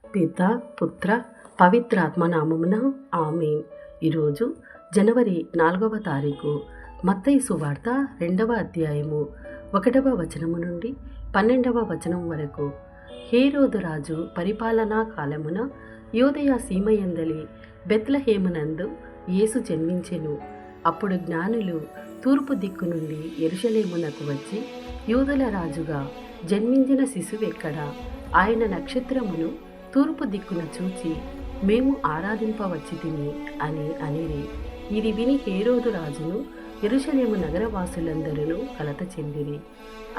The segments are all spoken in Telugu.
పిత పుత్ర పవిత్రాత్మ నామమున ఆమేన్. ఈరోజు జనవరి 4వ తారీఖు. మత్తయి సువార్త 2వ అధ్యాయము 1వ వచనము నుండి 12వ వచనం వరకు. హేరోదు రాజు పరిపాలనా కాలమున యూదయ సీమయందలి బెత్లెహేమునందు యేసు జన్మించెను. అప్పుడు జ్ఞానులు తూర్పు దిక్కు నుండి యెరూషలేమునకు వచ్చి, యూదుల రాజుగా జన్మించిన శిశువెక్కడా? ఆయన నక్షత్రమును తూర్పు దిక్కున చూచి మేము ఆరాధింపవచ్చితిమి అని అనిరి. ఇది విని హేరోదు రాజును యెరూషలేము నగరవాసులందరూ కలత చెందిరి.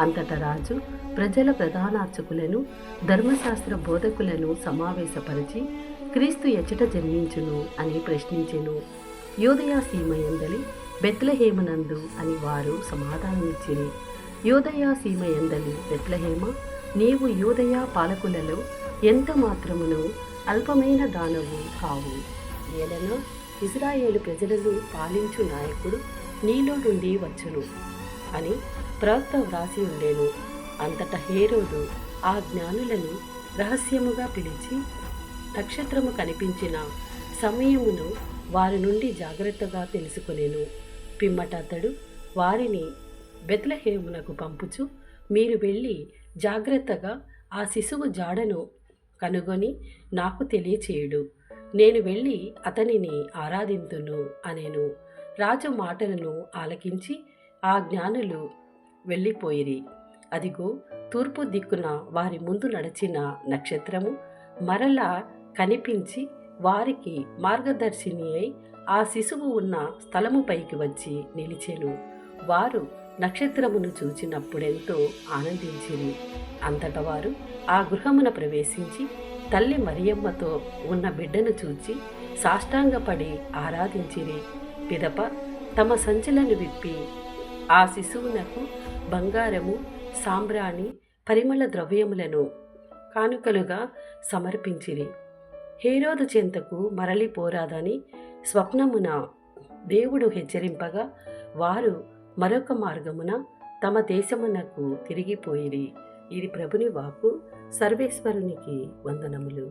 అంతటా రాజు ప్రజల ప్రధానార్చకులను ధర్మశాస్త్ర బోధకులను సమావేశపరిచి, క్రీస్తు ఎచ్చట జన్మించును అని ప్రశ్నించెను. యూదయ సీమయందలి బెత్లెహేమునందు అని వారు సమాధానమిచ్చిరి. యూదయ సీమయందలి బెత్లెహేమ, నీవు యూదయ పాలకులలో ఎంత మాత్రమును అల్పమైన దానవు కావు. ఏలనో ఇశ్రాయేలు ప్రజలను పాలించు నాయకుడు నీలో నుండి వచ్చును అని ప్రవక్త వ్రాసి ఉండేను. అంతటా హేరోదు ఆ జ్ఞానులను రహస్యముగా పిలిచి నక్షత్రము కనిపించిన సమయమును వారి నుండి జాగ్రత్తగా తెలుసుకొనెను. పిమ్మట అతడు వారిని బెత్లెహేమునకు పంపుచు, మీరు వెళ్ళి జాగ్రత్తగా ఆ శిశువు జాడను కనుగొని నాకు తెలియచేయుడు, నేను వెళ్ళి అతనిని ఆరాధింతును అనెను. రాజు మాటలను ఆలకించి ఆ జ్ఞానులు వెళ్ళిపోయిరి. అదిగో, తూర్పు దిక్కున వారి ముందు నడిచిన నక్షత్రము మరలా కనిపించి వారికి మార్గదర్శిని అయి ఆ శిశువు ఉన్న స్థలముపైకి వచ్చి నిలిచెను. వారు నక్షత్రమును చూచినప్పుడెంతో ఆనందించిరి. అంతటా వారు ఆ గృహమున ప్రవేశించి తల్లి మరియమ్మతో ఉన్న బిడ్డను చూచి సాష్టాంగపడి ఆరాధించిరి. పిదప తమ సంచులను విప్పి ఆ శిశువునకు బంగారము, సాంబ్రాణి, పరిమళ ద్రవ్యములను కానుకలుగా సమర్పించిరి. హేరోదు చెంతకు మరలిపోరాదని స్వప్నమున దేవుడు హెచ్చరింపగా వారు మరొక మార్గమున తమ దేశమునకు తిరిగిపోయిరి. ఇది ప్రభుని వాక్కు. సర్వేశ్వరునికి వందనములు.